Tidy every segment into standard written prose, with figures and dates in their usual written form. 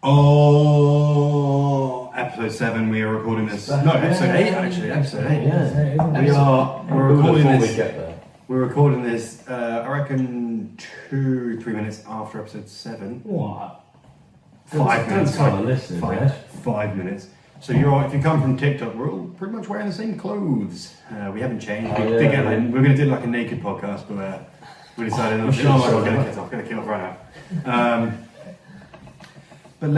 Oh, episode 7. We are recording this. No, episode 8 actually. Episode 8. Yeah. We're recording this. We get there. We're recording this. I reckon 2-3 minutes after episode 7. What? 5 minutes. Kind of listening, man. 5 minutes. So if you come from TikTok, we're all pretty much wearing the same clothes. We haven't changed. We're going to do like a naked podcast, but we decided not to. Oh my god, I'm going to kill off right now. But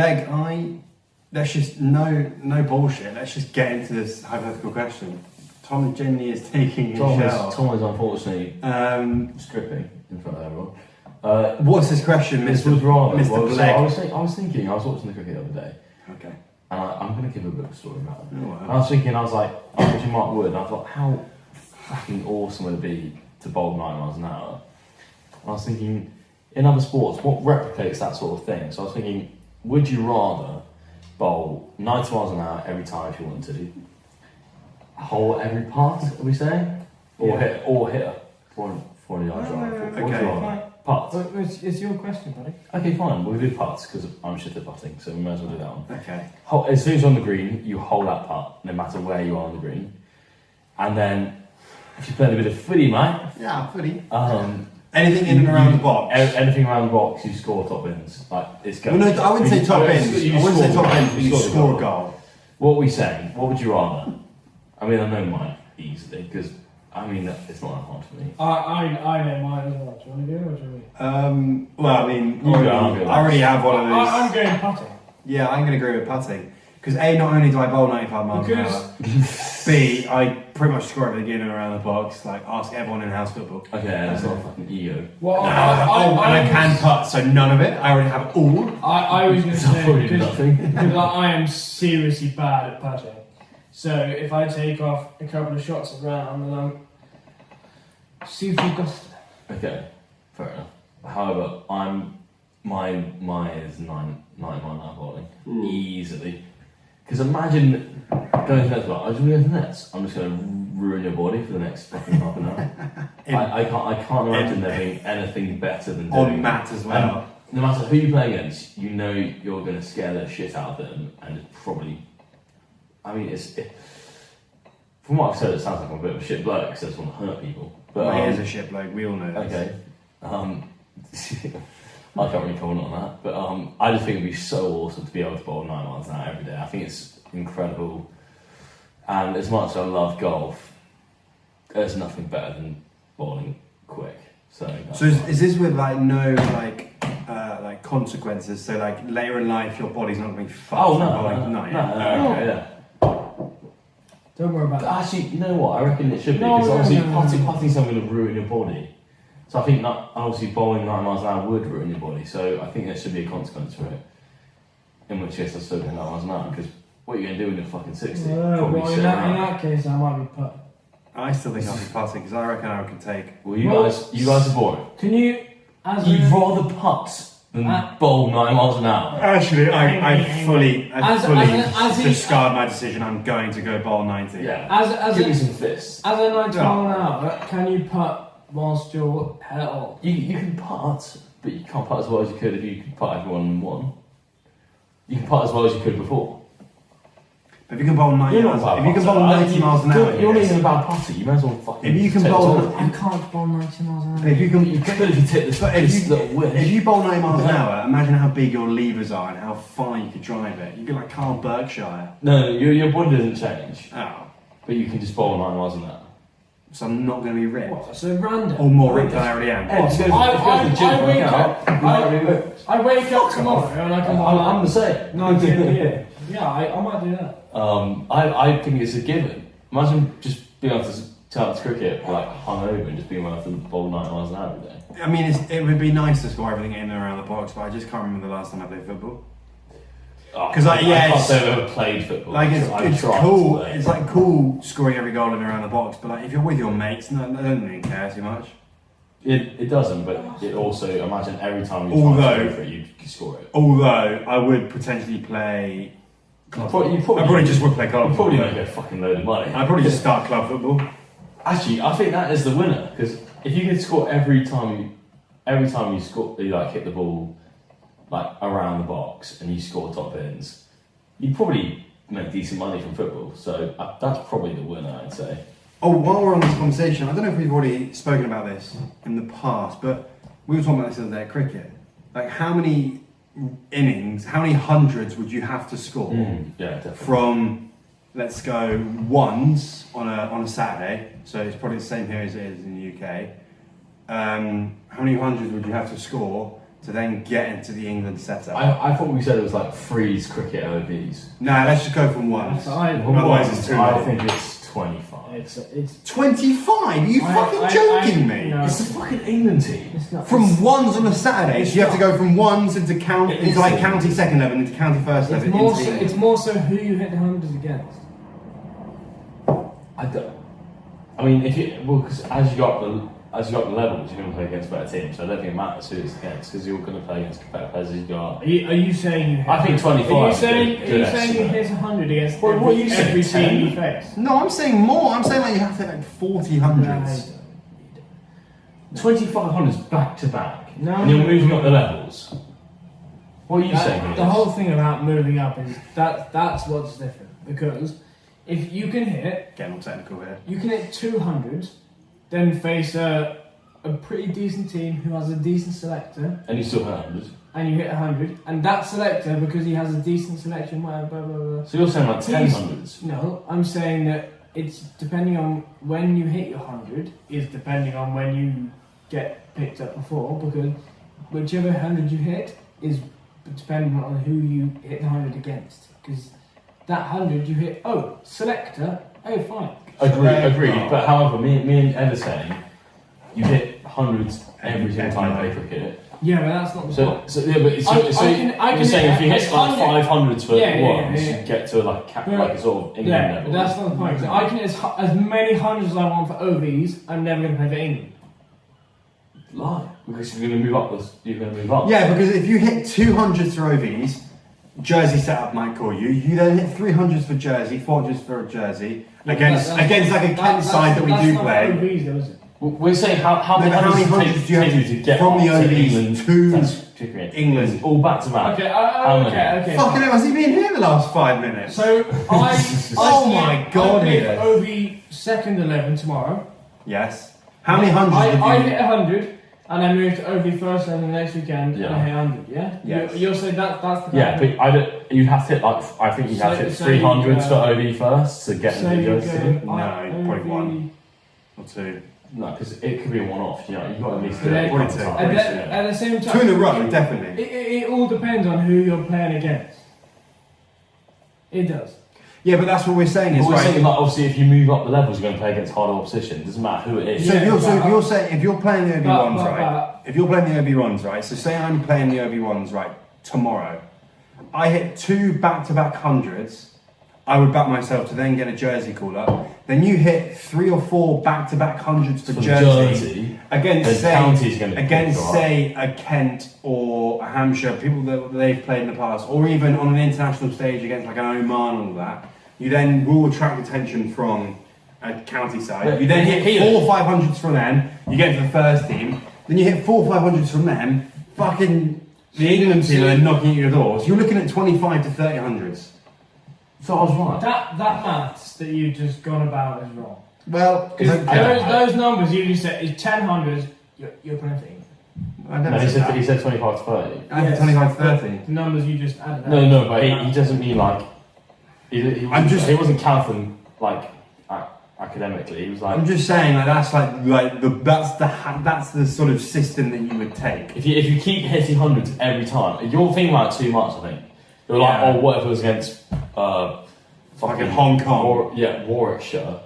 let's just no bullshit. Let's just get into this hypothetical question. Tom genuinely is taking his shower. Tom is unfortunately stripping in front of everyone. What's this question, This Mr. was rather. Mr. Well, Blake? I was watching the cricket the other day, Okay. and I'm going to give a bit of a story about it. Oh, wow. And I was thinking, I was watching Mark Wood, and I thought, how fucking awesome would it be to bowl 9 miles an hour? And I was thinking, in other sports, what replicates that sort of thing? So I was thinking, would you rather bowl 90 miles an hour every time if you want to, hole every putt, are we saying? Or hit a 400 yard drive? Okay. What would you rather? Putts. It's your question, buddy. Okay, fine, we'll do putts because I'm shit at putting, so we might as well do that one. Okay. As soon as you're on the green, you hold that putt, no matter where you are on the green. And then, if you play a bit of footy, mate. Yeah, footy. Anything in and around the box. Anything around the box, you score top ends. Like it's going. Well, no, I wouldn't say top ends. I wouldn't say top ends, but you score a goal. What are we saying? What would you rather? I mean, I know mine easily because I mean it's not that hard for me. I know mine as well. Do you want to go or do we? Well, I mean, You go, I already have one of these. I'm going putting. Yeah, I'm going to agree with putting. Because A, not only do I bowl 95 miles an hour, B, I pretty much score everything in and around the box. Like, ask everyone in house football. Okay, that's not a fucking ego. Well, and I can putt, so none of it. I already have all. I was going to say, nothing. because I am seriously bad at putting. So if I take off a couple of shots around, then I'm super gusted. Okay, fair enough. However, mine is 90 mile an hour bowling easily. Because imagine going to the nets, I just going to the nets. I'm just going to ruin your body for the next fucking half an hour. I can't imagine there being anything better than doing on mat as well. No matter who you play against, you know you're going to scare the shit out of them, and it's probably. I mean, from what I've said, it sounds like I'm a bit of a shit bloke because I just want to hurt people. But he is a shit bloke. We all know this. Okay. I can't really comment on that, but I just think it'd be so awesome to be able to bowl 9 miles an hour every day. I think it's incredible, and as much as I love golf, there's nothing better than bowling quick. So is this with like no like consequences? So like later in life, your body's not going to be fucked. Oh no, yeah. Don't worry about that. Actually, you know what? I reckon it should be because obviously putting's not going to ruin your body. So I think obviously bowling 9 miles an hour would ruin your body. So I think there should be a consequence for it. In which case, I still go 9 miles an hour because what are you going to do when you're fucking 60? Well, in that case, I might be putting. I still think I'll be putting because I reckon I can take. Well, you guys are boring. Can you? You'd rather putt than bowl 9 miles an hour. Actually, I fully discard my decision. I'm going to go bowl 90. Yeah. Give me some fists. As a 90 mile an hour, can you putt whilst you're head on? You can putt, but you can't putt as well as you could if you could putt everyone one. You can putt as well as you could before. But if you can bowl 90 miles, if you can bowl 90 miles an hour, you're not even about putting. You might as well fucking. If you can bowl, I can't bowl 90 miles an hour. If you can, you could if you take this little wish. If you bowl 90 miles an hour, imagine how big your levers are and how far you could drive it. You'd be like Carl Berkshire. No, your body doesn't change. Oh. But you can just bowl 9 miles an hour. So I'm not going to be ripped. What? So random? Or more ripped than I already am. I wake up tomorrow and I can bowl. I'm the same. 90 in a year. Yeah, I might do that. I think it's a given. Imagine just being able to turn up to cricket like hungover and just being able to bowl 9 miles an hour every day. I mean, it would be nice to score everything in and around the box, but I just can't remember the last time I played football. Because I can't say I've ever played football. Like it's cool. It's like cool scoring every goal in and around the box, but like if you're with your mates, I don't really care too much. It doesn't, but it also imagine every time you try to go for it, you score it. Although I would potentially play. I probably just would play club. You probably make a fucking load of money. I'd probably just start club football. Actually, I think that is the winner because if you can score every time you score, you like hit the ball like around the box and you score top bins, you probably make decent money from football. So that's probably the winner, I'd say. Oh, while we're on this conversation, I don't know if we've already spoken about this in the past, but we were talking about this the other day at cricket. Like, how many innings, how many hundreds would you have to score from, let's go, ones on a Saturday? So it's probably the same here as it is in the UK. How many hundreds would you have to score to then get into the England setup? I thought we said it was like freeze cricket OVs. No, let's just go from ones. Otherwise it's too I long. think it's 25. It's 25? Are you fucking joking me? no. It's the fucking England team. It's not, From ones on a Saturday, so you have to go from ones into like county second level, into county first level. it's more so who you hit the hundreds against. I mean, because as you got the levels, you're going to play against better teams. So I don't think it matters who it's against, because you're going to play against better players as you go up. Are you saying you hit? I think 25. Are you saying you estimate. hit 100 against Well, what are you every saying, team 10? you face? No, I'm saying more. I'm saying like you have to hit like 40 hundreds. 2500s back to back. No, and you're no, moving no. up the levels. What are you saying? The whole thing about moving up is that's what's different, because if you can hit, Getting all technical here. you can hit 200, then face a pretty decent team who has a decent selector, And you still hit 100. and you hit 100, and that selector, because he has a decent selection, whatever, blah blah blah. So you're saying like Please. 1000s? No, I'm saying that it's depending on when you hit your 100 is depending on when you get picked up before, because whichever 100 you hit is dependent on who you hit the 100 against. Because that 100 you hit, selector, fine. Agreed. But however, me and Ed are saying you hit hundreds every single time you play cricket. Yeah, but that's not the point. You're saying if you hit like 500s for ones, yeah. you get to like a sort of England Yeah, level. but that's not the point. 'Cause I can hit as many hundreds as I want for OVs. I'm never going to play for England. Lie. Because you're going to move up. You're going to move up. Yeah, because if you hit 200s for OVs, Jersey setup might call you. You then hit 300s for Jersey, 400s for Jersey against like a Kent side that we do play. That's not OVs, though, is it? We're saying how many hundreds do you have to get from the up OVs to England? All back to back. Okay, okay. Fucking hell, has he been here the last 5 minutes? So Oh my God, I play yeah. for OV second 11 tomorrow. Yes. How many hundreds I did you hit 100, and I moved to OV first 11 the next weekend, Yeah. and I hit 100. Yeah. Yes. You'll say that's the. Yeah, but I don't. You'd have to hit like I think you'd have to hit So you 300s go- for OV first to get So into you the go. Jersey. No, probably one. Or two. No, because it could be a one-off. You know, you've got to at least do Yeah, it a couple probably two. times. At the same time, 2 in a row, definitely. It all depends on who you're playing against. It does. Yeah, but that's what we're saying is But we're right. saying like obviously if you move up the levels, you're going to play against harder opposition. It doesn't matter who it is. So Yeah, if you're playing the OB1s, but- right? If you're playing the OB1s, right? So say I'm playing the OB1s, right? Tomorrow, I hit 2 back-to-back hundreds. I would back myself to then get a Jersey call up. Then you hit 3 or 4 back-to-back hundreds for Jersey against say a Kent or a Hampshire, people that they've played in the past, or even on an international stage against like an Oman and all that. You then will attract attention from a county side. You then hit 4 or 500s from them. You get to the first team. Then you hit 4 or 500s from them. Fucking the England team are knocking at your doors. You're looking at 25 to 30 hundreds. So I was right. That maths that you've just gone about is wrong. Well, Because those numbers you just said is 10 hundreds. You're playing for England. I never No, he said said that. he said 25 to 30. I said 25 to 30. The numbers you just added. No, but he doesn't mean like he wasn't counting like academically. He was like I'm just saying like that's the sort of system that you would take. if you keep hitting hundreds every time, you're thinking about it too much. I think you're like, Yeah. what if it was against Fucking Hong Kong. Warwickshire,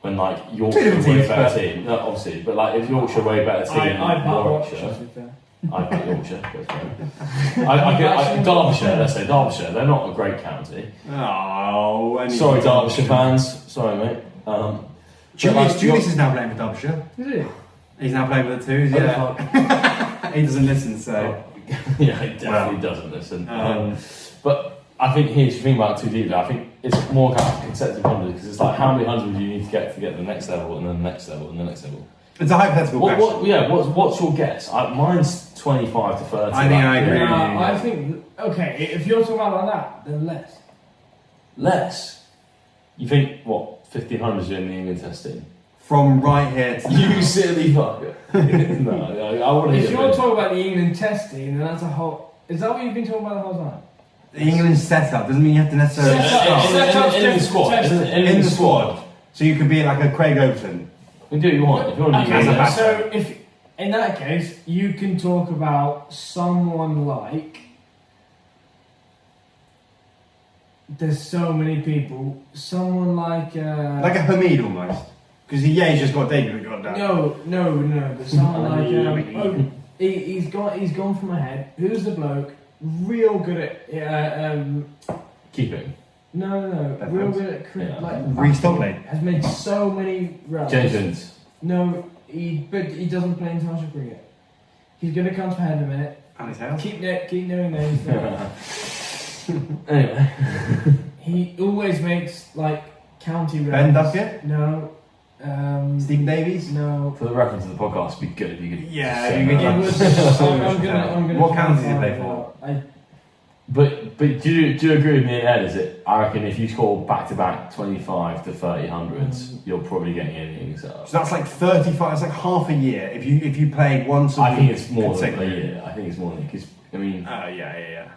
when like Two Yorkshire different way teams, better but- team. No, obviously, but like if Yorkshire way better team I than back Warwickshire. Warwickshire. I bet Yorkshire. Derbyshire. Let's say Derbyshire. They're not a great county. Oh, anyway. Sorry, Derbyshire fans. Sorry, mate. Julius is now playing for Derbyshire. Is it? He's now playing for the Twos, yeah. He doesn't listen, so. Yeah, he definitely doesn't listen. Um, But I think here, if you think about it too deeply, I think it's more kind of consecutive hundreds because it's like how many hundreds would you need to get the next level and then the next level and the next level. It's a hypothetical question. What's your guess? Mine's 25 to 30. I think I agree. I think, okay, if you're talking about like that, then less. Less? You think, what, 1500 is in the England testing? From right here to You silly fucker. no, I want to If hear you're it. talking about the England testing, then that's a whole... Is that what you've been talking about the whole time? the England setup doesn't mean you have to necessarily start In the squad. in the squad. So you could be like a Craig Overton. You do what you want. If you want to do Okay, that. so if in that case, you can talk about someone like... There's so many people. Someone like... Like a Hamid almost. Because he's just got David got that. No. But someone like... he's gone from my head. Who's the bloke? Real good at... Keeping. No. Real good at... Yeah. Like, Restockley. has made so many runs. Jenkins. No, but he doesn't play international cricket. He's going to come to my head in a minute. And his house. Keep doing names. Anyway. He always makes like county runs. Ben Duckett? No. Stephen Davies? No. For the reference of the podcast, it'd be good if you could. Yeah, say you could that. It was, I'm gonna What try county and did he play find for? out. But do you agree with me and Ed? Is it? I reckon if you score back to back 25 to 30 hundreds, you're probably getting anything set up. So that's like 35. It's like half a year. If you play once. I think it's more than a consecutive. year. I think it's more than because I mean. Yeah.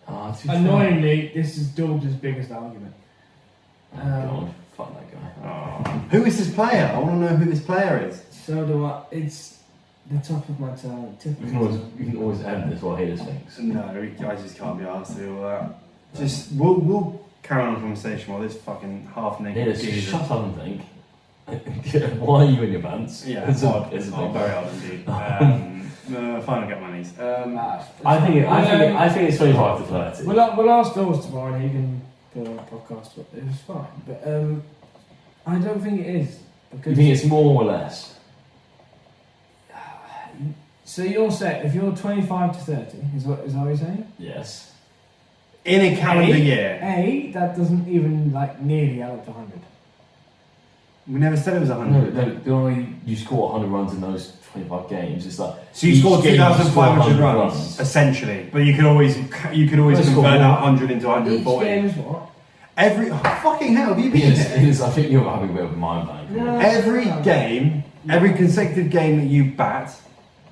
To be fair- Annoyingly, this is Daub's biggest argument. Oh, God, fuck that guy. Who is this player? I want to know who this player is. So do I. It's the top of my tongue. Tip You of my can always end this while haters thinks. No, I just can't be asked to do all that. Just we'll carry on the conversation while this fucking half naked Haters, just geezer. shut up and think. Why are you in your pants? Yeah, it's odd. it's It's very odd indeed. Fine, I'll get my knees. I think it's 25 to 30. We'll ask Dawes tomorrow and he can put on a podcast, but it was fine. But I don't think it is. Because You think it's more or less? so you're saying if you're 25 to 30, is that what you're saying? Yes. In a calendar year. That doesn't even like nearly add up to 100. We never said it was 100. No, the only you score 100 runs in those 25 games. It's like So you each scored game you 2,500 score runs, essentially, but you could always Let's convert score that more. 100 into Each 140. game is what? Every fucking hell, have you been It there? is, I think you're having a bit of a mind blank. No. Every game, every consecutive game that you bat,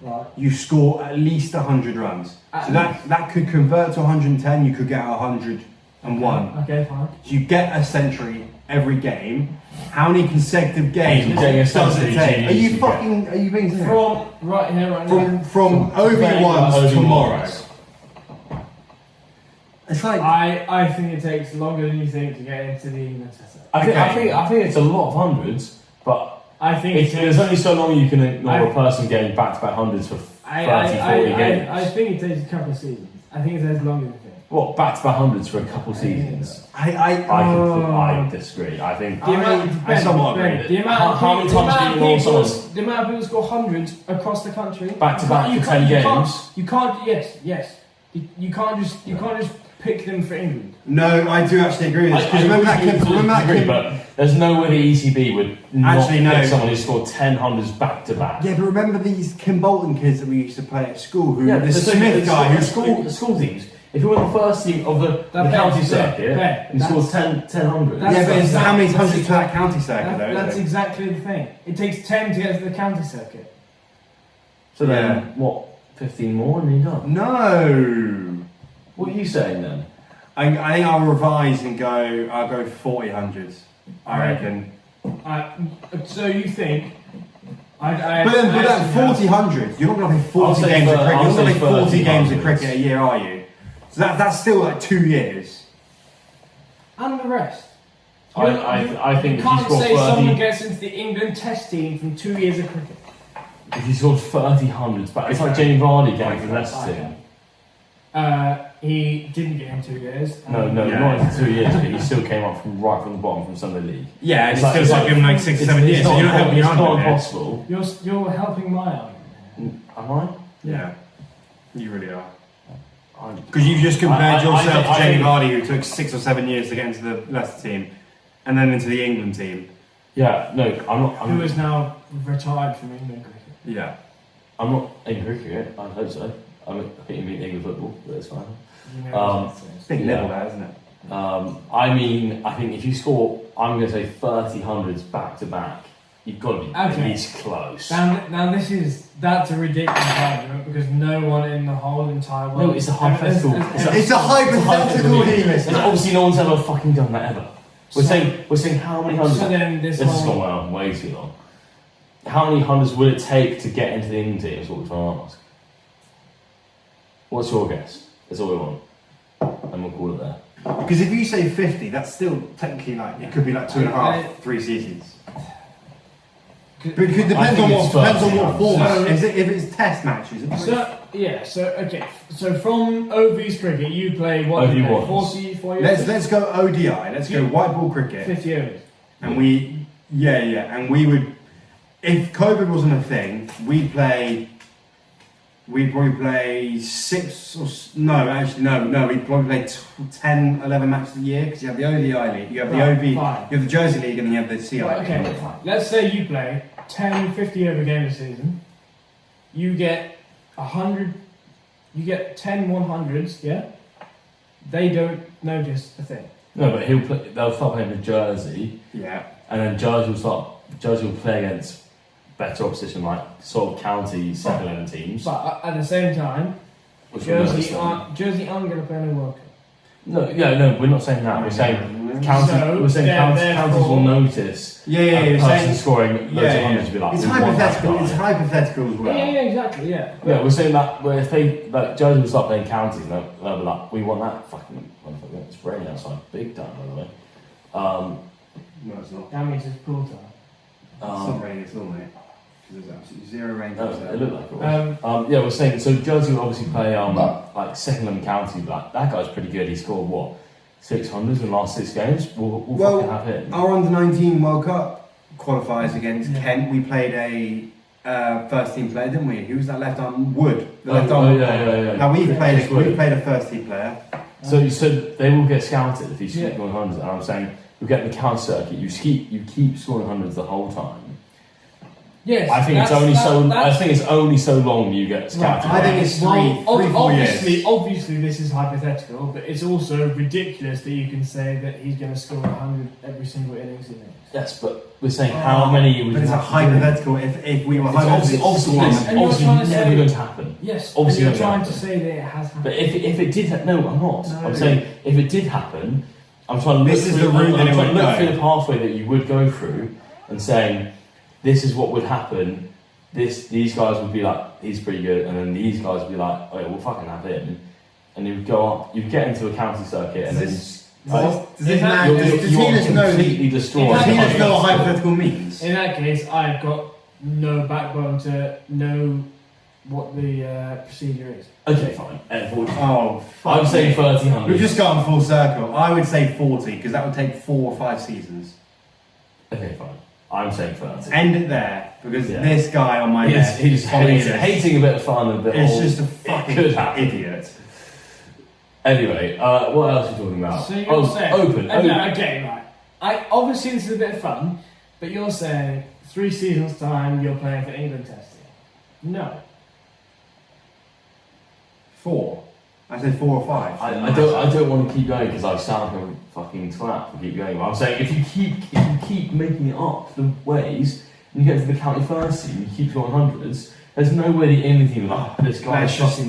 Right. you score at least 100 runs. So that could convert to 110. You could get 101. Okay, fine. So you get a century every game. How many consecutive games You're getting a does it century, take? Are you you fucking? Are you being serious? From right here, right now. From Obi-Wan's tomorrow. It's like I think it takes longer than you think to get into the England setup. I think it's a lot of hundreds, but I think there's only so long you can ignore a person getting back-to-back hundreds for 30, 40 games. I think it takes a couple of seasons. I think it takes longer than you think. What, back-to-back hundreds for a couple seasons? I disagree. I think The amount, I somewhat Ben, agree. the amount How many times do you know someone's- the amount of people score hundreds across the country Back-to-back you for can't- 10 you can't- games? You can't. Yes. You can't just pick them for England. no, I do actually agree with this because remember that. But there's no way the ECB would not Actually, no. pick someone who scored 10 hundreds back-to-back. Yeah, but remember these Kim Bolton kids that we used to play at school? Who Yeah, the the Smith guy who school teams. If you were the first team of the county circuit and you scored 10 hundred. Yeah, but it's how many hundreds to that county circuit though? That's Is it? exactly the thing. It takes 10 to get to the county circuit. So then, Yeah. what, 15 more and you're done? No. What are you saying then? I think I'll revise and I'll go 40 hundreds. I reckon. So you think? But then 40 hundreds, you're not going to play 40 I'll say games of for- cricket. I'll You're not going to say play 40 30 games of hundreds. cricket a year, are you? So that's still like 2 years. And the rest. I think You if you can't score say someone 30, gets into the England test team from 2 years of cricket. if you scored 30 hundreds back, it's like Jamie Vardy getting to the Leicester team. He didn't get in 2 years. No, Yeah. not in 2 years, but he still came up from right from the bottom from Sunday League. Yeah, It's like him like 6 or 7 years. So you're not helping your It's not argument. impossible. You're helping my argument. Am I? Yeah, you really are. I'm- Because you've just compared I yourself think- to Jamie I Vardy, who took 6 or 7 years to get into the Leicester team, and then into the England team. Yeah, no, I'm not. Who is now retired from England cricket. Yeah. I'm not in cricket. I hope so. I think you mean England football, but it's fine. You know, Big Yeah. level there, isn't it? I mean, I think if you score, I'm going to say 30 hundreds back to back, you've got to be at Okay. least close. Now that's a ridiculous argument because no one in the whole entire world. No, it's a hypothetical. It's a hypothetical here, And obviously, no one's ever fucking done that ever. We're saying how many hundreds. So then this This has whole gone on way too long. How many hundreds would it take to get into the England team? Is what we're trying to ask. What's your guess? That's all we want, and we'll call it there. Because if you say 50, that's still technically like, it could be like 2.5, 3 seasons. But it depends I think on it's what 30. format. If it's test matches, So from OV's cricket, you play what? OV You play ones. 44 years. let's go ODI. Let's go white ball cricket. 50 overs. And and we would, if COVID wasn't a thing, we'd probably play 6 or we'd probably play 10, 11 matches a year because you have the ODI league, you have the Right, OV, fine. you have the Jersey league, and then you have the CI. Right, okay, fine. Let's say you play 10 50 over games a season. You get 100. You get 10 100s. Yeah. They don't notice a thing. No, but they'll start playing with Jersey, Yeah. and then Jersey will play against better opposition, like sort of county second 11 teams. But at the same time, Which will notice Jersey them. aren't going to play in the World Cup. No, we're not saying that. We're saying counties therefore- will notice Yeah, a person saying, scoring loads of hundreds to be like, it's we want that hypothetical. guy. It's hypothetical as well. Yeah, exactly. Yeah. Yeah, we're saying that where if they like Jersey will start playing counties, they'll be like, we want that fucking motherfucker. It's raining outside, big time by the way. No, it's not. That means it's pool time. It's not raining at all, mate. Because there's absolutely zero rain. No, it looked like it was. Yeah, we're saying so. Jersey will obviously play like second and county, but that guy's pretty good. He scored what 600s in the last 6 games. We'll fucking have him. Our under-19 World Cup qualifiers against Yeah. Kent. We played a first team player, didn't we? Who was that left arm? Wood. The left Oh, arm. yeah. Now we've played Wood. a first team player. So they will get scouted if you keep Yeah. scoring hundreds. And I'm saying you get the counter circuit. You keep scoring hundreds the whole time. Yes. I think it's only so long you get scouted. I think it's three, 4 years. Obviously, this is hypothetical, but it's also ridiculous that you can say that he's going to score 100 every single innings he makes. Yes, but we're saying how many we But it's a have to do. hypothetical. If we were It's obviously hypothetical, And you're obviously trying to never say- going to happen. Yes. Obviously and you're not trying gonna to say that it has happened. But if it did, no, I'm not. No. I'm saying if it did happen, I'm trying to look This is through, the route that I'm it trying to would look go. through the pathway that you would go through, and saying this is what would happen. These guys would be like, he's pretty good, and then these guys would be like, oh yeah, we'll fucking have him, and you would go up, you'd get into a county circuit, and then Does In this that man, case- does you are Tinas know completely destroyed. In Does that Tinas case- know what hypothetical means? In that case, I've got no backbone to know what the procedure is. Okay, fine. Unfortunately, Oh, fuck I'm saying me. 30 hundred. We've just gone full circle. I would say 40 because that would take 4 or 5 seasons. Okay, fine. I'm saying 30. End it there because Yeah. this guy on my He's left hating a bit of fun and a bit. It's of- just a it fucking could happen. idiot. Anyway, what else are we talking about? So you're saying open. No, okay, right. Obviously this is a bit of fun, but you're saying 3 seasons time you're playing for England testing. No. 4. I said 4 or 5. I don't want to keep going because I sound like a fucking twat to keep going. But I'm saying if you keep making it up the ways, and you get to the county first team, you keep scoring hundreds. There's no way the England team is like this guy. Let's just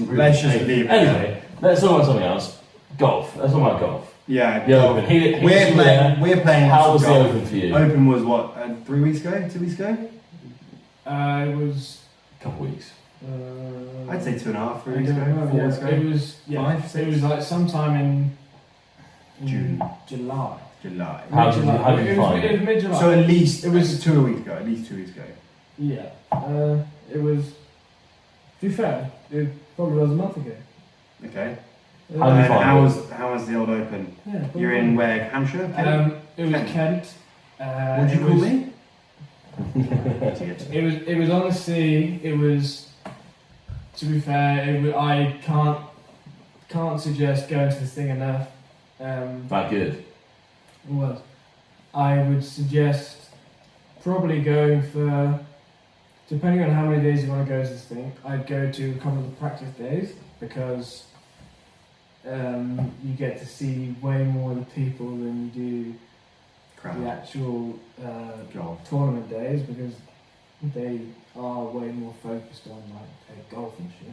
leave it. Anyway, let's talk about something else. Golf. Let's talk about golf. Yeah. The Open. We're playing. How was lots of the golf. Open for you? Open was what? 3 weeks ago? 2 weeks ago? It was. A couple of weeks. I'd say 2.5, 3 I weeks don't ago. know, 4 yeah. weeks ago. It was 5, It 6? was like sometime in June. July. July. How did you Mid-July. find It was it? mid-July. So at least It was- 2 weeks ago. At least 2 weeks ago. Yeah. It was. To be fair, it probably was a month ago. Okay. How did you And find how was the old Open? Yeah. probably. You're in where? Hampshire? It was Kent. What did you call me? Idiot. It was on the sea. It was. To be fair, I can't suggest going to this thing enough. That good. What? I would suggest probably going for depending on how many days you want to go to this thing, I'd go to a couple of the practice days because you get to see way more of the people than you do the actual tournament days because they are way more focused on like golf and shit.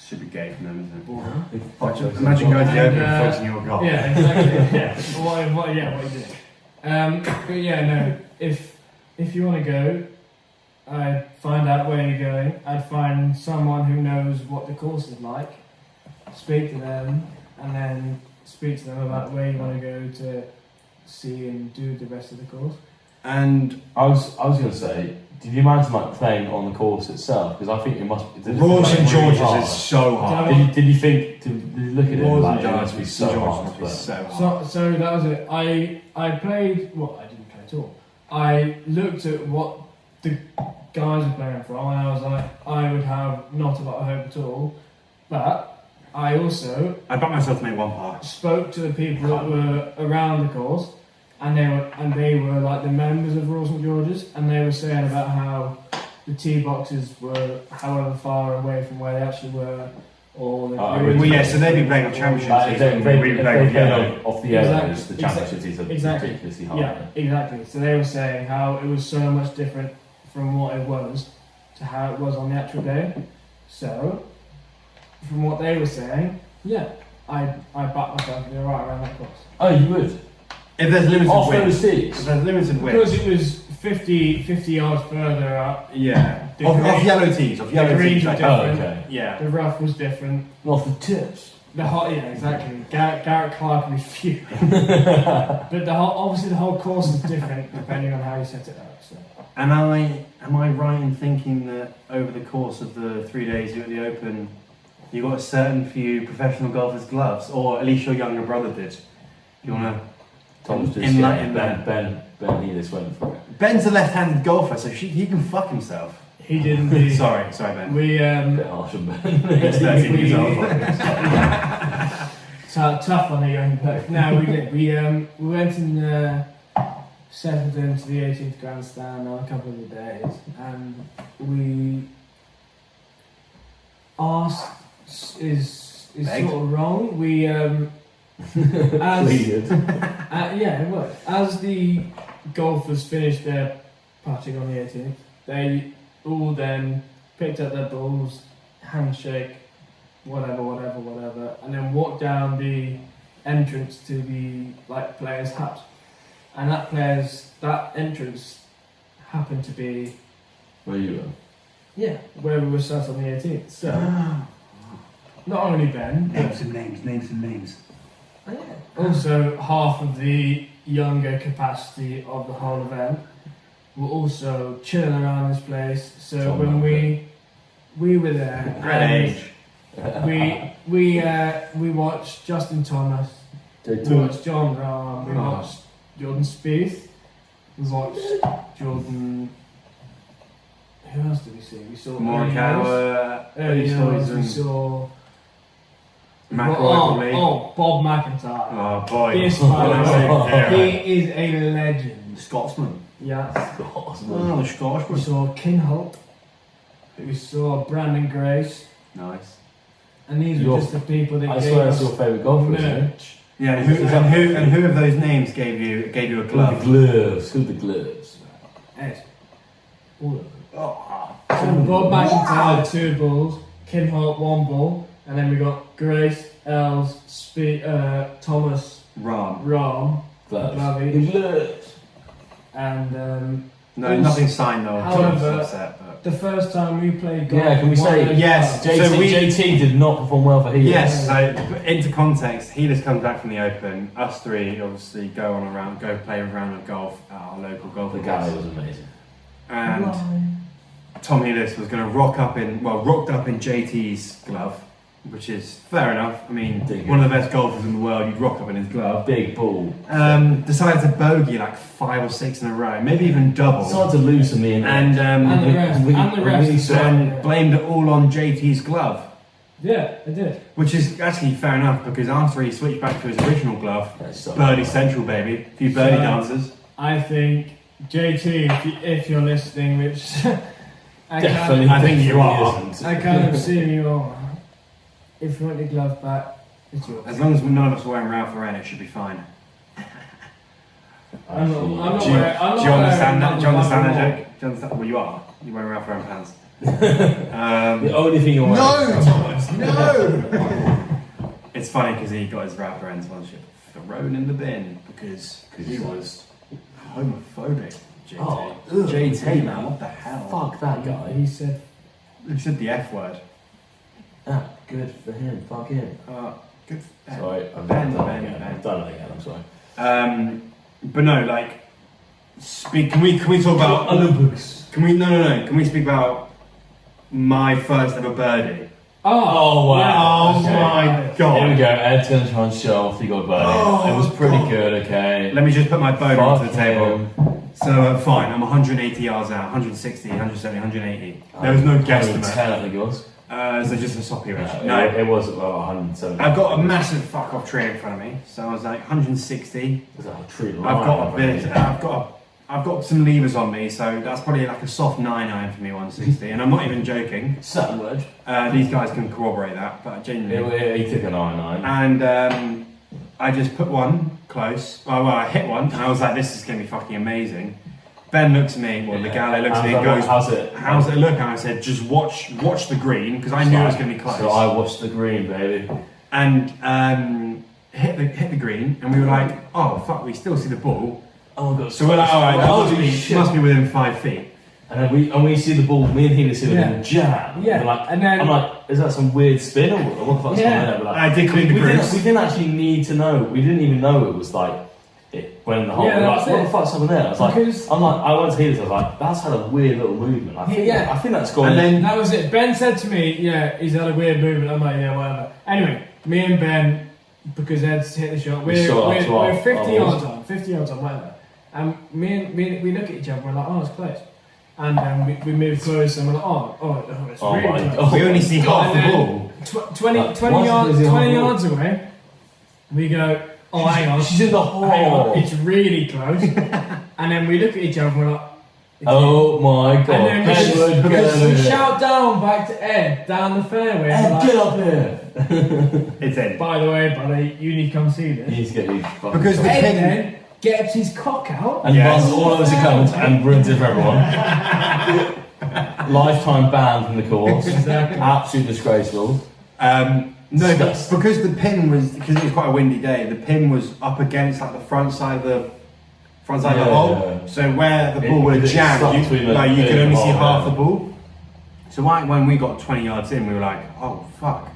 Should be gay from them, isn't it? Boring. Imagine going to the Open and And, focusing your golf. Yeah, exactly. Yeah. What you doing? But yeah, no. If you want to go, I'd find out where you're going. I'd find someone who knows what the course is like. Speak to them, and then speak to them about where you want to go to see and do the rest of the course. And I was going to say, did you imagine like playing on the course itself? Because I think it must. Royal St George's is so hard. Did you think? Did you look at it Royal like St it must be so hard? George's is so hard. So that was it. I played. Well, I didn't play at all. I looked at what the guys were playing from, and I was like, I would have not a lot of hope at all. But I also backed myself to make one par. spoke to the people that were around the course, and they were like the members of Royal St George's, and they were saying about how the tee boxes were however far away from where they actually were, or the Well, yeah, so they'd be playing on championship season. We'd be playing yellow. off the yellows. Exactly. The championship season is ridiculously hard. Yeah, exactly. So they were saying how it was so much different from what it was to how it was on the actual day. So, from what they were saying, yeah, I backed myself to be right around that course. Oh, you would? If there's limited Off width. those If tees? there's limited Because width. it was 50 yards further up. Yeah. The Off green- yellow tees. Off the yellow greens tees. were Like, different. okay. yeah. The rough was different. Off the tips? The hot, yeah, exactly. Garrett Clark refuted. But obviously the whole course is different depending on how you set it up. So. Am I right in thinking that over the course of the 3 days you're at the Open, you got a certain few professional golfers' gloves, or at least your younger brother did? You wanna? Thomas just Enlighten Ben Needis went for it. Ben's a left-handed golfer, so he can fuck himself. He didn't do. Sorry, Ben. We Bit harsh on Ben. He's 13 years old. Tough on a young bloke. No, we did. We went and settled into the 18th grandstand on a couple of the days, and we asked is Begged. sort of wrong. We as Pleaded. yeah, it was. As the golfers finished their putting on the 18th, they all then picked up their balls, handshake, whatever, and then walked down the entrance to the players' hut. And that entrance happened to be Where you were? where we were sat on the 18th. So not only Ben, Names and names. but also half of the younger capacity of the whole event were also chilling around this place. So Tom when Malcolm. we were there, Great and age. we watched Justin Thomas, we watched John Rahm, we watched Jordan Spieth, we watched Jordan. Who else did we see? We saw Morikawa, Early Hills, we and saw McIlroy probably. Bob McIntyre. Oh boy. This When man, I say- he is a legend. Scotsman. Yeah. Oh, the We Scotsman. saw Kinholt. We saw Brandon Grace. Nice. And these were just the people that I gave swear that's us your favourite golfer, isn't it? merch. Yeah, and who of those names gave you a Who glove? the gloves? Who the gloves? Ed. All of them. Oh, So Bob McIntyre, 2 balls. Kinholt, 1 ball. And then we got Grace, Els, Thomas, Rahm. Rahm, Gloves. Glavy. The gloves. And No, nothing signed though. However- Upset, but. the first time we played golf. Yeah, can we with one say- of those Yes, guys- So JT did not perform well for Healers. Yes, so into context, he just comes back from the Open. Us three obviously go play a round of golf at our local golf The Gallais was amazing. And Tom Healis was going to rocked up in JT's glove, which is fair enough. I mean, Dig it. one of the best golfers in the world, you'd rock up in his glove. Big ball. Decided to bogey like 5 or 6 in a row, maybe even double. Started to loosen me in. And the rest. then blamed it all on JT's glove. Yeah, I did. Which is actually fair enough because after he switched back to his original glove, birdie central, baby. A few birdie dancers. I think JT, if you're listening, which Definitely. I think you are. Isn't. I kind of see you all. If you want your glove back, it's yours. As long as none of us are wearing Ralph Lauren, it should be fine. I'm not Do you understand that? Do you understand that wearing joke? Do you understand? Well, you are. You're wearing Ralph Lauren pants. The only thing you're wearing. No, Thomas, no! It's funny because he got his Ralph Lauren sponsorship thrown in the bin because he was homophobic. JT. Oh, JT, man, what the hell? Fuck that guy. He said, He said the F word. Ah, good for him. Fuck him. Good. Sorry, I've Ben, done Ben, it again. Ben. I've done it again. I'm sorry. But no, like, can we talk about Olympics. Can we speak about my first ever birdie? Oh wow! Oh Okay. my god! Here we go. Ed's gonna try and show off. He got a birdie. Oh, it was pretty God. good. Okay. Let me just put my phone onto the Fuck table. him. So fine, I'm 180 yards out, 160, 170, 180. There was no guesstimate. 10, I think it was. So just a soppy range. No, it was about 170. I've got a massive fuck off tree in front of me, so I was like 160. Is that a tree line? I've got a bit. I've got some levers on me, so that's probably like a soft 9-iron for me, 160. And I'm not even joking. Sandwich. These guys can corroborate that, but genuinely. He took a 9-9. And I just put one close. Well, I hit one, and I was like, "This is going to be fucking amazing." Ben looks at me. Well, the Gallais looks at me and goes, "How's it look?" And I said, "Just watch the green," because I knew it was going to be close. So I watched the green, baby. And hit the green, and we were like, "Oh fuck, we still see the ball." Oh god. So we're like, "All right, that holy shit. must be within 5 feet." And then we see the ball. Me and Healy see the ball jam. Yeah. And like, And then I'm like, is that some weird spin or what the fuck's going on there? But like, I did clean the we grooves. didn't actually need to know. We didn't even know it was like it went in the hole. Yeah, We were like, that's what it. the fuck's happened there? I was like, Because- I went to Healy. I was like, that's had a weird little movement. I think that's gone. And then that was it. Ben said to me, "Yeah, he's had a weird movement." I'm like, "Yeah, whatever." Anyway, me and Ben, because Ed's hit the shot, we're 50 yards on, whatever. And we look at each other. We're like, "Oh, it's close." And then we move close, and we're like, "Oh, it's Oh really my close." God. we only see half the And ball. then 20 Like, once it is in the 20 hole. yards away, we go, "Oh, hang on, She's in the hang on, hole. it's really close." And then we look at each other, and we're like, Oh my god. and then we, Edward, just, get we in. shout down back to Ed down the fairway. and we're Ed, like, get up here. It's in. "By the way, buddy, you need to come see You this." need to get these fucking Because the Ed pin- then gets his cock out. and Yes. runs all over the comments and ruins it for everyone. Lifetime ban from the course. Exactly. Absolutely disgraceful. No, but Disgusting. because the pin was, because it was quite a windy day, the pin was up against like the front side of the hole. Yeah. So where the It- ball would have it stuck jammed, between you the could pin only and see hole, half yeah. the ball. So when we got 20 yards in, we were like, "Oh fuck,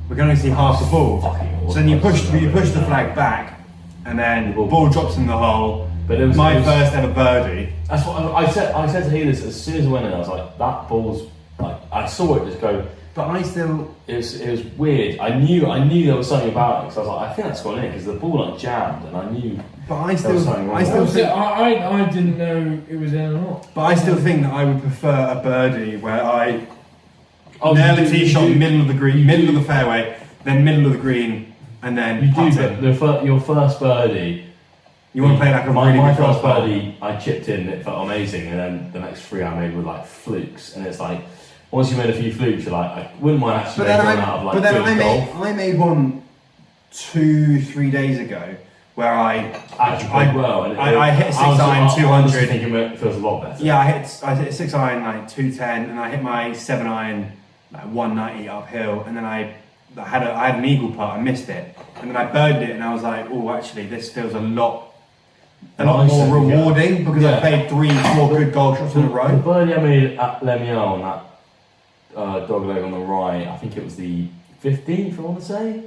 we can only see half the ball." Fucking So then you push awesome. the flag back, and then the ball drops in the hole. But it was My it was- first ever birdie. That's what I said. I said to Healis as soon as I went in. I was like, that ball's like. I saw it just go. But I still, It was weird. I knew there was something about it. So I was like, I think that's gone in because the ball like jammed, and I knew. but I There was still, something wrong I with still it. think, I didn't know it was in or not. but I still think that I would prefer a birdie where I Oh, nail you a do- tee shot, you do- middle of the green, middle of the fairway, then middle of the green, and then You putt do, it. but your first birdie. You want to play like a my really good first golf ball. birdie, I chipped in. It felt amazing, and then the next three I made were like flukes, and it's like once you made a few flukes, you're like, I wouldn't mind actually But then, going out of like but then good golf. I made one 2-3 days ago where I Actually played well. And I hit a 6 was- iron I was 200. thinking it feels a lot better. Yeah, I hit a 6 iron like 210, and I hit my 7 iron like 190 uphill, and then I had an eagle putt. I missed it, and then I birdied it, and I was like, oh, actually, this feels a lot more Nicer, rewarding because I Yeah. played 3-4 good golf shots in a The row. birdie I made at Lemio on that dog leg on the right, I think it was the 15th, I want to say,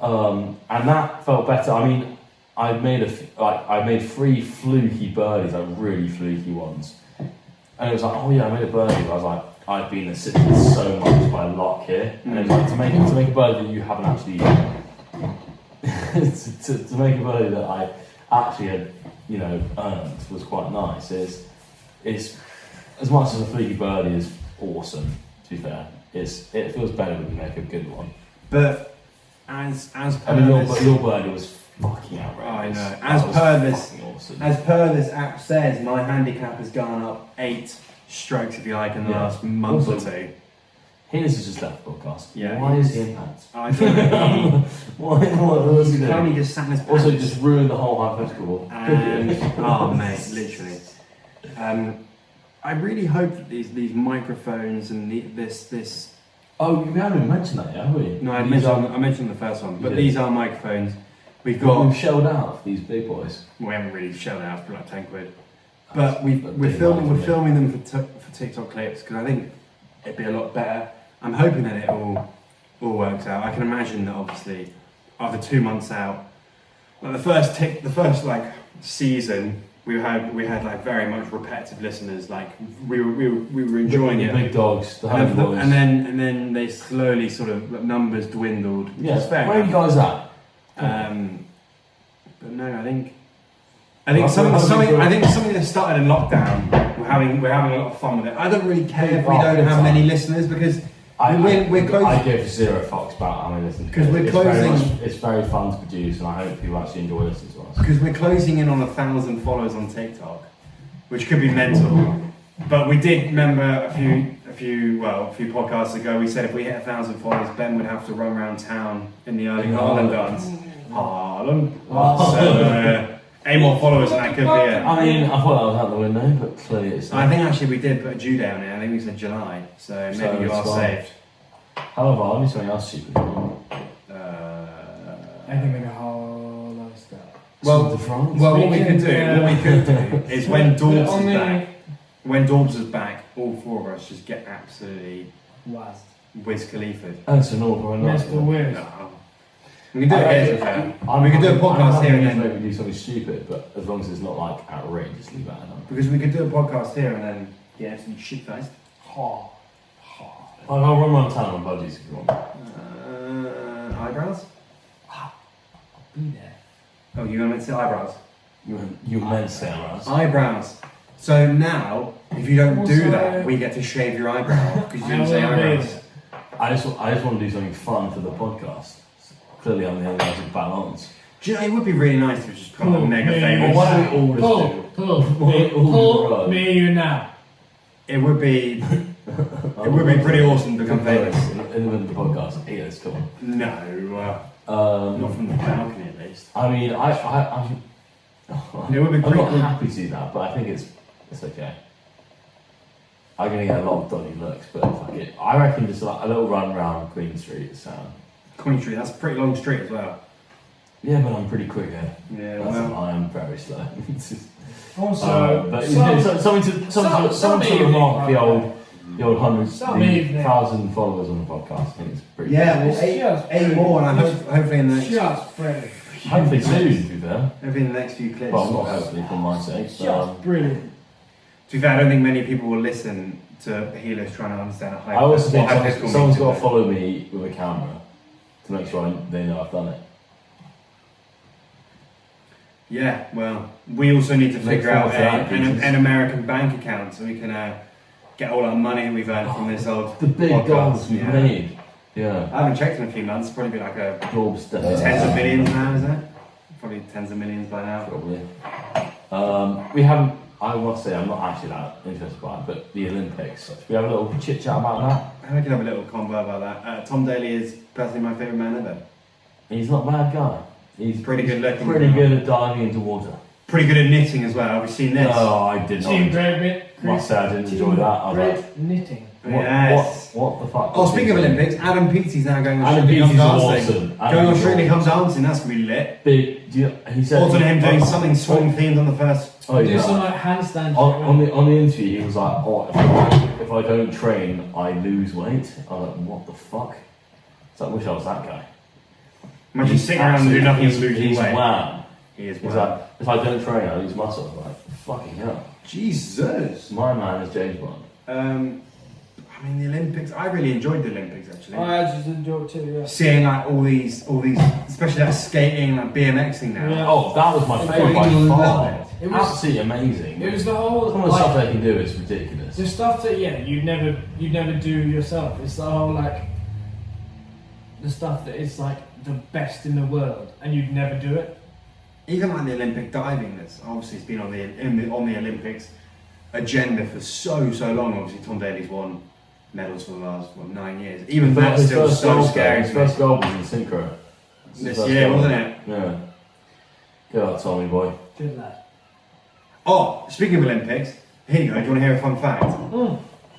and that felt better. I mean, I made 3 fluky birdies, like really fluky ones, and it was like, oh yeah, I made a birdie. But I was like, I've been assisted so much by luck here, and it was like to make a birdie that you haven't actually to make a birdie that I actually had, earned was quite nice. It's as much as a fluky birdie is awesome. To be fair, it feels better when you make a good one. But as per I mean, this, your birdie was fucking outrageous. I know. That was fucking awesome. As per this app says, my handicap has gone up 8 strokes, if you like, in the Yeah. last month or Also- two. His is just left the podcast. Yeah, Why he is is. he in pants? I think What was he he's currently doing? just sat in his Also, pants. just ruined the whole hypothetical. And, oh mate, literally. I really hope that these microphones and this. Oh, we haven't even mentioned that yet, have we? No, I These mentioned the first one, but Yeah. these are microphones. We've Well, got. we've shelled out for these big boys. We haven't really shelled out for like 10 quid, but we're big filming money for me. them for TikTok clips because I think it'd be a lot better. I'm hoping that it all works out. I can imagine that obviously after 2 months out, like the first like season, we had like very much repetitive listeners. Like we were enjoying the it. big dogs, the home boys. And then they slowly sort of numbers dwindled. Which yeah, is fair where are you enough. guys at? But no, I think Well, something that started in lockdown. We're having a lot of fun with it. I don't really care if we don't have many listeners because we're close. I give zero fucks about how many listeners. 'Cause we're It's very closing- much- It's very fun to produce, and I hope people actually enjoy listening to us. Because we're closing in on 1,000 followers on TikTok, which could be mental. But we did remember a few podcasts ago. We said if we hit 1,000 followers, Ben would have to run around town in the early Harlem dance. Harlem. So 8 more followers, and that could be it. I mean, I thought that was out the window, but clearly it's not. I think actually we did put a due date on it. I think we said July, so maybe So you are it's fine. saved. However, I'll do something else stupid. I think like a whole lot of stuff. Tour de France? What we could do is when Dorbs On is the- back. When Dorbs is back, all 4 of us just get absolutely Was. Wiz Khalifa. Oh, so no, we're not. Mr. Wiz. No. We can do it here, to be fair. We could do a podcast I'm here happy and to then. maybe do something stupid, but as long as it's not like outrageous, leave that alone. Because we could do a podcast here and then get some shit faced. I'll run around town on budgies if you want. Eyebrows? Be there. Oh, you meant to say eyebrows? You meant to say eyebrows. Eyebrows. So now, if you don't do Also- that, we get to shave your eyebrow because you didn't say I will be. eyebrows. I just want to do something fun for the podcast. Clearly, I'm the only one who's balance. Do you know, it would be really nice to just put a mega Yeah. famous. Well, why don't we all just Pull, do? pull, Why don't we all pull run? me you now. It would be pretty awesome to become famous. In the middle of the podcast. Yeah, it's cool. No, not from the balcony at least. I mean, I'm It would be I'm pretty not cool. happy to do that, but I think it's okay. I'm gonna get a lot of dodgy looks, but fuck it. I reckon just like a little run around Queen Street sound. Queen Street, that's a pretty long street as well. Yeah, but I'm pretty quick here. Yeah, That's well. I am very slow. It's just- Also, but you know, something to remark the old 100, Some the evening. 1,000 followers on the podcast. I think it's pretty. Yeah, well, It's just eight more, and I hope, hopefully in the next, just brilliant. Hopefully soon, to be fair. hopefully in the next few clips. Well, not hopefully for my sake. But, Just brilliant. To be fair, I don't think many people will listen to healers trying to understand a I also think hypothetical someone's meeting, got to follow me with a camera to make sure they know I've done it. Yeah, well, we also need to Make figure out forward to that, Jesus. an American bank account so we can get all our money we've earned from this old The big podcast. goals we've Yeah. made. Yeah. I haven't checked in a few months. Probably be like a Dorbs tens of millions now, is it? Probably tens of millions by now. Probably. We haven't. I must say, I'm not actually that interested by it, but the Olympics. We have a little chit chat about that. I can have a little convo about that. Tom Daly is personally my favourite man ever. He's not a bad guy. He's Pretty good looking. Pretty good at diving into water. Pretty good at knitting as well. Have you seen this? No, I did not. Team great bit. Must say I didn't enjoy that. I was like, Great knitting. what, Yes. what the fuck? Oh, speaking of Olympics, Adam Peaty's now going on Adam Strictly Come Peaty's Dancing. awesome. Going Adam on is Strictly Come awesome. Dancing, that's going to be lit. Big. He said. Also him doing something swing themed on the first. Oh, Do yeah. some like handstand. On the interview, he was like, "Oh, if I don't train, I lose weight." I was like, "What the fuck?" So I wish I was that guy. Imagine He's sitting around and do nothing and he's- losing he's weight. wham. He is He's wow. like, if I don't train, I lose muscle. I'm like, fucking hell. Jesus. My man is James Bond. I mean, the Olympics, I really enjoyed the Olympics actually. I just enjoy it too. Yeah. Seeing like all these, especially that skating, like BMXing now. Yeah. Oh, that was my favourite by fucking love far. it. It was. Absolutely amazing. It was the whole. Some of the stuff Like, they can do is ridiculous. the stuff that you'd never do yourself. It's the whole like. The stuff that is like the best in the world, and you'd never do it. Even like the Olympic diving, that's obviously it's been on the Olympics agenda for so long. Obviously, Tom Daley's won medals for the last 9 years. Even that's still so scary. His first goal was in synchro. This year, wasn't it? Yeah. Good luck, Tommy boy. Good lad. Oh, speaking of Olympics, here you go. Do you want to hear a fun fact?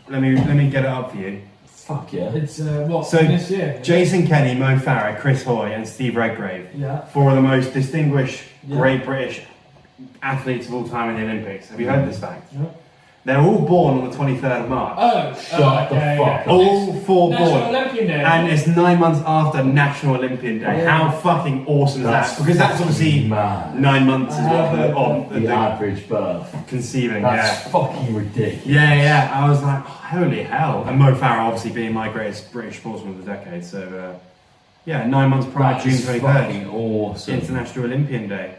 Let me get it up for you. Fuck yeah. It's what? So, this year? Jason Kenny, Mo Farah, Chris Hoy, and Steve Redgrave. Yeah. 4 of the most distinguished, Yeah. great British athletes of all time in the Olympics. Have you heard this fact? Yeah. They're all born on the 23rd of March. Shut the fuck up. All 4 National born. Olympian Day. And it's 9 months after National Olympian Day. Yeah. How fucking awesome is that? Because that's obviously mad. 9 months is what The average birth. conceiving. That's fucking ridiculous. Yeah. I was like, holy hell. And Mo Farah obviously being my greatest British sportsman of the decade. So, 9 months prior, That June is 23rd. fucking awesome. International Olympian Day.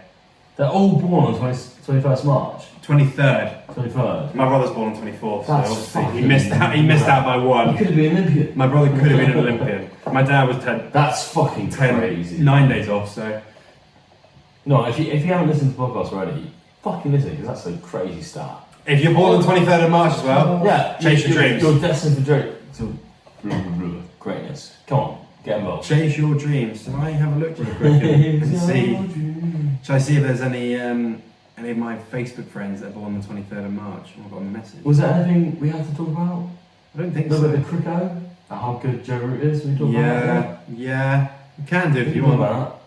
They're all born on 21st March. 23rd. 23rd. My brother's born on 24th, so That's obviously he fucking missed out. He missed out by You 1. could have been Olympian. My brother could have been an Olympian. My dad was 10, That's fucking crazy. 9 days off. So No, if you haven't listened to the podcast already, fucking listen, because that's a crazy start. if you're born on 23rd of March as well, Yeah, chase your dreams. You're destined for greatness. Come on, get involved. Chase your dreams. Shall I have a look real quick and see? Shall I see if there's any of my Facebook friends that are born on the 23rd of March? I've got a message. Was there anything we had to talk about? I don't think A little bit so. of the cricket, how good Joe Root is. We talk about that. Yeah. You can do if you talk want. about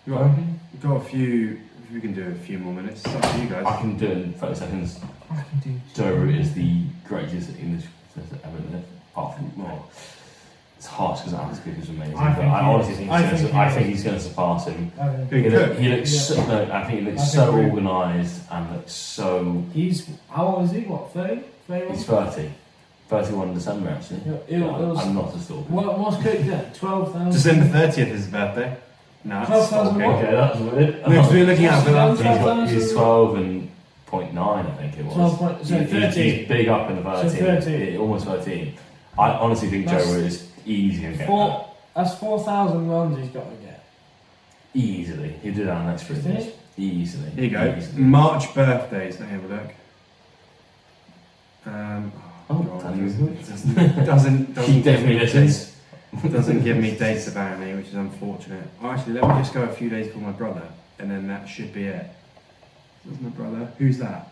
You've got a few. If you can do a few more minutes, it's up to you that. I guys. can do it in 30 seconds. I can do. Joe Root is the greatest English cricketer ever lived. Apart from, well, it's harsh because Alex Cook is amazing. I but think I he honestly is. think I think he's going to surpass him. Who could? He looks Yeah. so, no, I think he looks I so think organised and looks so. He's how old is he? What 30? 31? He's 30. 31 December actually. I'm not a stalker. What's Cook then? 12,000. December 30th is his birthday. No, that's 12,000 okay. what? Okay, that's weird. No, 'cause we're looking at Twelve- that. He's 12 and 0.9, I think it was. 12 point- so He's 13. big up in the 13. So 13. Yeah, almost 13. I honestly think Joe That's- Root is easy to get that. That's 4,000 runs he's got to get. Easily. He'll do that in the next 3 Is years. Easily. Here you go. Easily. March birthdays. Let me have a look. Oh, God, tell you doesn't He give definitely me listens. doesn't give me dates about me, which is unfortunate. Oh, actually, let me just go a few days before my brother, and then that should be it. That's my brother. Who's that?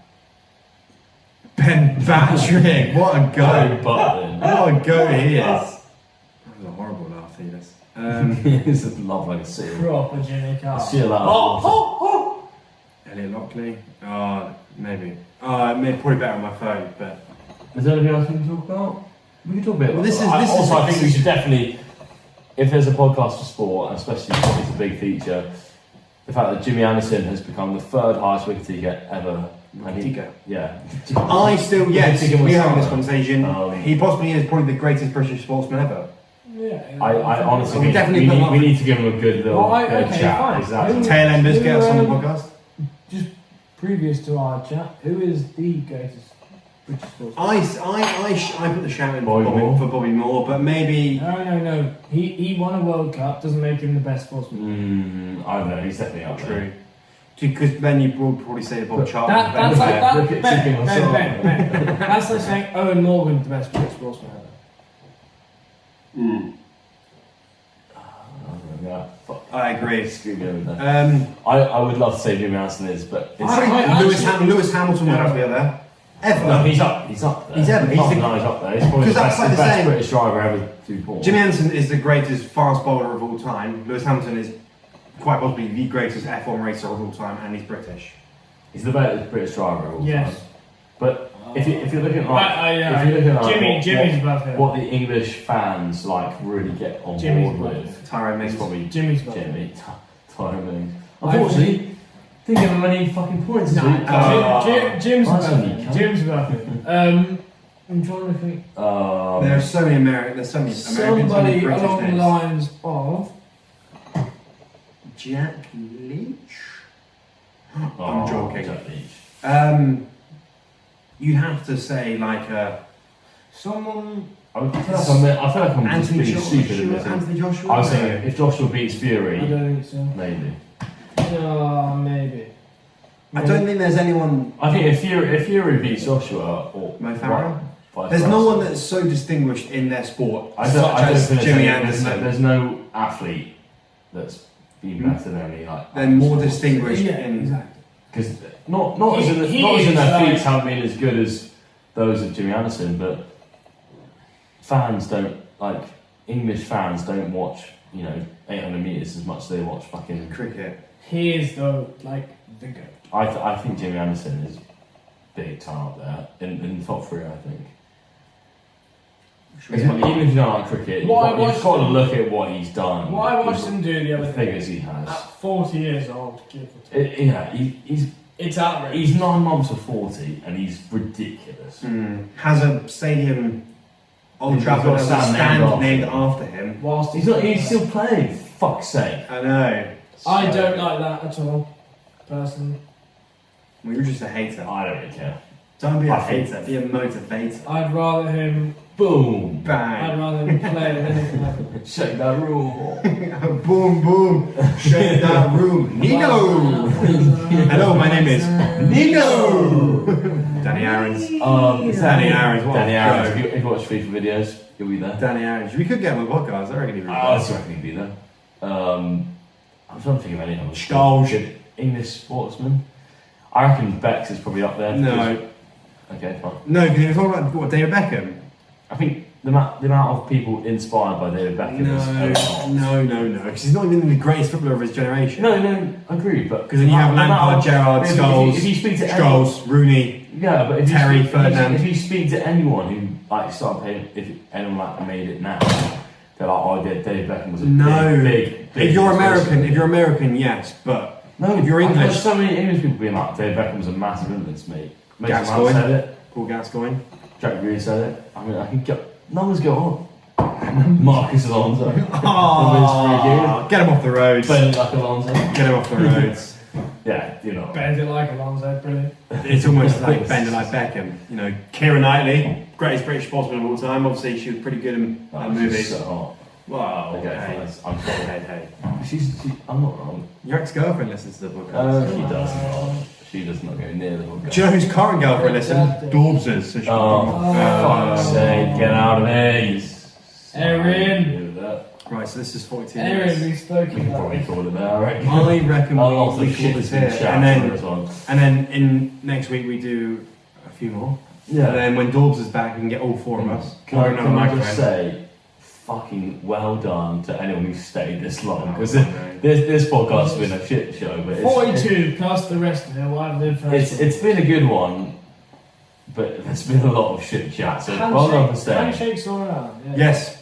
Ben Patrick. What a go! Button. What a go he is. That was a horrible laugh, Edith. It's a love like a seal. Proper Jimmy I Carter. see a lot. Elliot Lockley. Oh, maybe. Oh, probably better on my phone, but Is there anything else we can talk about? We can talk a bit about Well, this that. is- Also, I think we should definitely, if there's a podcast for sport, and especially if it's a big feature, the fact that Jimmy Anderson has become the 3rd highest wicket taker ever. And he, Ticker. yeah. I still, yes, Ticker was we're having this somewhere. conversation. He possibly is probably the greatest British sportsman ever. Yeah. I honestly We think definitely put him we up. need to give him a good little Well, good okay, chat. fine. Exactly. Tailenders, get us on the podcast. Just previous to our chat, who is the greatest British sportsman? I put the shout in Bobby Moore. for Bobby Moore, but maybe No. He won a World Cup. Doesn't make him the best sportsman. I don't know, he's definitely up there. true. Because then you will probably say Bob Charlton. That's like that. Look at Tipping on Song. Ben. That's like saying Owen Morgan's the best British sportsman ever. Yeah, fuck. I agree. Screw me over there. I would love to say Jimmy Anderson is, but it's, Lewis Hamilton would have to be there. Ever. no, he's up there. He's ever- he's Apart the- from now, he's up there. He's probably 'Cause the that's best, like the the best same. British driver ever to be born. Jimmy Anderson is the greatest fast bowler of all time. Lewis Hamilton is quite possibly the greatest F1 racer of all time, and he's British. He's the best British driver of all Yes. time. But if you're looking at if you're looking at Jimmy's above him. what the English fans like really get on Jimmy's board above with, Tyrone it's Mings. probably Jimmy's above him. Jimmy. Tyrone Mings. Unfortunately, didn't give him any fucking points this week. Jim's Nice above one, you him. cunt. Jim's above him. I'm trying to think. There are so many Americans. There's so many Americans, so many Somebody British along the names. lines of. Jack Leach. Oh, I'm joking. Jack Leach. You have to say like Someone. I feel like I'm just Anthony being stupid in Joshua. this. Anthony Joshua. I was saying if Joshua beats I Fury, don't think so. maybe. Maybe. I don't think there's anyone. I think if Fury beats Joshua or Mo Farah? vice There's no versa. one that's so distinguished in their sport, I such don't as think Jimmy there's Anderson. there's no athlete that's been better than any like. They're more distinguished Yeah, in. exactly. Because not as in He not as in is their like- feats haven't been as good as those of Jimmy Anderson, but fans don't like English fans don't watch 800 meters as much as they watch fucking. Cricket. He is though like the goat. I think Jimmy Anderson is big time up there in the top 3. I think. Even if you don't like cricket, What I you've got to watched- look at what he's done. What I watched him do the the other day, figures he has. at 40 years old, give or take. It's outrageous. he's 9 months of 40 and he's ridiculous. Has a stadium, Old He's Trafford, got a has a stand stand named named after after him. Whilst He's still playing. Fuck's sake. I know. I So- don't like that at all, personally. Well, you're just a hater. I don't really care. Don't be a I think- hater, be a motivator. I'd rather him. Boom. I'd Bang. rather him play than anything like that. Shake that rule. Boom, boom. Shake that room. Nino! Hello, my name is Nino! Danny Aarons. It's Danny Aarons, what a Danny Aarons. pro. If you watch FIFA videos, he'll be there. Danny Aarons. We could get him on the podcast. I reckon he'd be I good. reckon he'd be there. I'm trying to think of any other Scholes. good English sportsman. I reckon Bex is probably up there. No. Okay, fine. No, because you're talking about what, David Beckham? I think the amount of people inspired by David Beckham is No. Because he's not even the greatest footballer of his generation. No, I agree, but Because then you have Lampard, Gerrard, Scholes, if you speak to Scholes, Rooney. yeah, but if Terry, you speak, Ferdinand. if you speak to anyone who like started playing, if anyone like made it now, they're like, oh, David Beckham was a big. If you're American, yes, but No, if you're I've heard English, so many English people being like, David Beckham was a massive influence, mate. Mason Mount Gascoigne. said it. Paul Gascoigne. Jack Greer said it. I mean, I can get numbers go on. Marcus Alonso. Oh, get him off the roads. Playing like Alonso. Get him off the roads. Yeah, you know. Bend it like Alonso, brilliant. It's almost like bending like Beckham. You know, Keira Knightley, greatest British sportsman of all time. Obviously, she was pretty good in movies. So hot. Wow. Okay, Hey. fine. I'm sorry. Hey. I'm not wrong. Your ex-girlfriend listens to the podcast. She does not. She does not go near the book. Do you know whose current girlfriend listens? Dorbs's. So she Fuck's sake, get out of here. Erin. Right, so this is 42 Aaron, minutes. we spoke We can about probably this. call it there, I reckon. I reckon A lot we of call shit this has been here. chat for And this one. then in next week we do a few more. And Yeah. then when Dorbs is back, we can get all 4 of us. Can I Another microphone. just say, fucking well done to anyone who stayed this long, because Oh, this podcast has been a shit show, but 42 plus the rest of it. What I've lived for. it's been a good one, but there's been a lot of shit chat, so well done for staying. Handshakes all around. Yeah. Yes,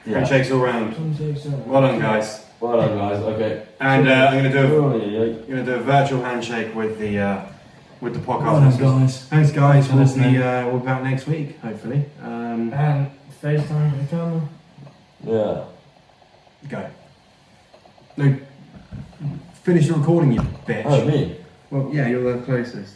Yeah. handshakes all round. Handshakes all around. Well done, guys. Well done, guys. Okay. And I'm going to do Yeah. a virtual handshake with the podcast. Well done, listeners. guys. Thanks, guys. For listening. We'll be back next week, hopefully. And FaceTime with the camera. Yeah. Go. No, finish the recording, you bitch. Oh, me. Well, yeah, you're the closest.